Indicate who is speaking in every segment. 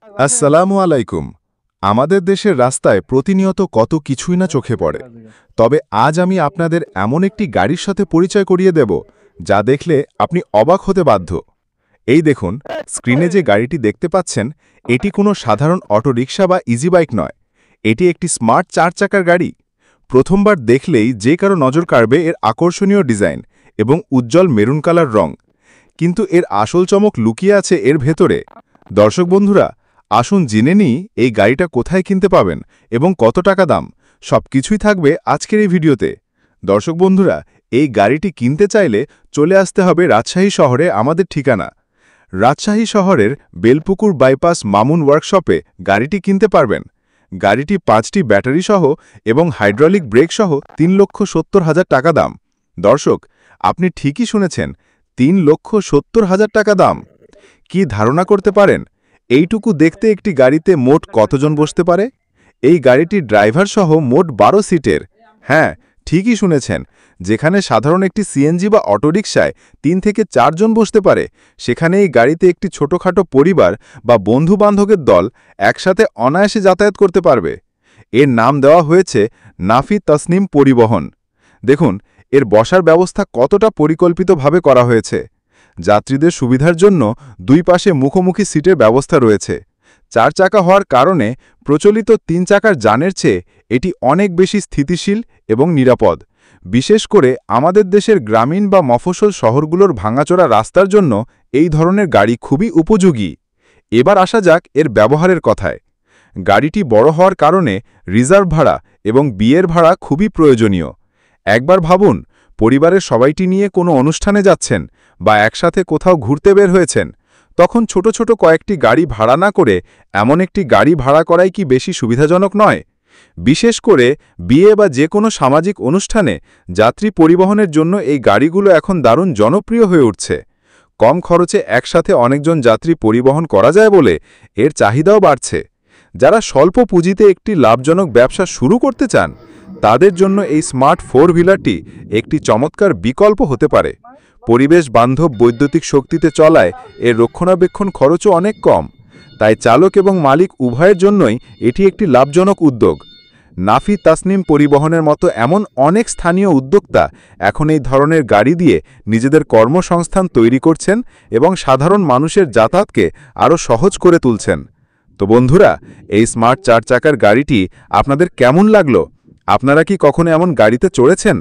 Speaker 1: আসসালামু আলাইকুম। আমাদের দেশের রাস্তায় প্রতিনিয়ত কত কিছুই না চোখে পড়ে। তবে আজ আমি আপনাদের এমন একটি গাড়ির সাথে পরিচয় করিয়ে দেব, যা দেখলে আপনি অবাক হতে বাধ্য। এই দেখুন, স্ক্রিনে যে গাড়িটি দেখতে পাচ্ছেন, এটি কোনো সাধারণ অটোরিকশা বা ইজি বাইক নয়। এটি একটি স্মার্ট 4 চাকার গাড়ি। প্রথমবার দেখলেই যে কারো নজর কাড়বে এর আকর্ষণীয় ডিজাইন এবং উজ্জ্বল মেরুন কালার রং। কিন্তু এর আসল চমক লুকিয়ে আছে এর ভেতরে। দর্শক বন্ধুরা, আসুন জেনে নিই এই গাড়িটা কোথায় কিনতে পাবেন এবং কত টাকা দাম। সবকিছুই থাকবে আজকের এই ভিডিওতে। দর্শক বন্ধুরা, এই গাড়িটি কিনতে চাইলে চলে আসতে হবে রাজশাহী শহরে আমাদের ঠিকানা। রাজশাহী শহরের বেলপুকুর বাইপাস মামুন ওয়ার্কশপে গাড়িটি কিনতে পারবেন। গাড়িটি 5টি ব্যাটারি সহ এবং হাইড্রোলিক ব্রেক সহ 3,70,000 টাকা দাম। দর্শক, আপনি ঠিকই শুনেছেন, 3,70,000 টাকা দাম। কি ধারণা করতে পারেন এইটুকু দেখতে একটি গাড়িতে মোট কতজন বসতে পারে? এই গাড়িটি ড্রাইভার সহ মোট 12 সিটের। হ্যাঁ, ঠিকই শুনেছেন, যেখানে সাধারণ একটি সিএনজি বা অটোরিকশায় 3 থেকে 4 জন বসতে পারে, সেখানে এই গাড়িতে একটি ছোটখাটো পরিবার বা বন্ধু-বান্ধবের দল একসাথে অনায়াসে যাতায়াত করতে পারবে। এর নাম দেওয়া হয়েছে নাফি তসনিম পরিবহন। দেখুন, এর বসার ব্যবস্থা কতটা পরিকল্পিতভাবে করা হয়েছে। যাত্রীদের সুবিধার জন্য দুই পাশে মুখোমুখি সিটের ব্যবস্থা রয়েছে। 4 চাকা হওয়ার কারণে প্রচলিত 3 চাকার যানের চেয়ে এটি অনেক বেশি স্থিতিশীল এবং নিরাপদ। বিশেষ করে আমাদের দেশের গ্রামীণ বা মফস্বল শহরগুলোর ভাঙাচোরা রাস্তার জন্য এই ধরনের গাড়ি খুবই উপযোগী। এবার আসা যাক এর ব্যবহারের কথায়। গাড়িটি বড় হওয়ার কারণে রিজার্ভ ভাড়া এবং বিয়ের ভাড়া খুবই প্রয়োজনীয়। একবার ভাবুন, পরিবারের সবাইটি নিয়ে কোনো অনুষ্ঠানে যাচ্ছেন বা একসাথে কোথাও ঘুরতে বের হয়েছেন, তখন ছোট ছোট কয়েকটি গাড়ি ভাড়া না করে এমন একটি গাড়ি ভাড়া করাই কি বেশি সুবিধাজনক নয়? বিশেষ করে বিয়ে বা যে কোনো সামাজিক অনুষ্ঠানে যাত্রী পরিবহনের জন্য এই গাড়িগুলো এখন দারুণ জনপ্রিয় হয়ে উঠছে। কম খরচে একসাথে অনেকজন যাত্রী পরিবহন করা যায় বলে এর চাহিদাও বাড়ছে। যারা স্বল্প পুঁজিতে একটি লাভজনক ব্যবসা শুরু করতে চান, তাদের জন্য এই স্মার্ট 4 হুইলারটি একটি চমৎকার বিকল্প হতে পারে। পরিবেশ বান্ধব বৈদ্যুতিক শক্তিতে চলায় এর রক্ষণাবেক্ষণ খরচও অনেক কম। তাই চালক এবং মালিক উভয়ের জন্যই এটি একটি লাভজনক উদ্যোগ। নাফি তাসনিম পরিবহনের মতো এমন অনেক স্থানীয় উদ্যোক্তা এখন এই ধরনের গাড়ি দিয়ে নিজেদের কর্মসংস্থান তৈরি করছেন এবং সাধারণ মানুষের যাতায়াতকে আরও সহজ করে তুলছেন। তো বন্ধুরা, এই স্মার্ট 4 চাকার গাড়িটি আপনাদের কেমন লাগলো? আপনারা কি কখনো এমন গাড়িতে চড়েছেন?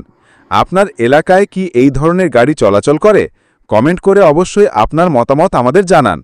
Speaker 1: আপনার এলাকায় কি এই ধরনের গাড়ি চলাচল করে? কমেন্ট করে অবশ্যই আপনার মতামত আমাদের জানান।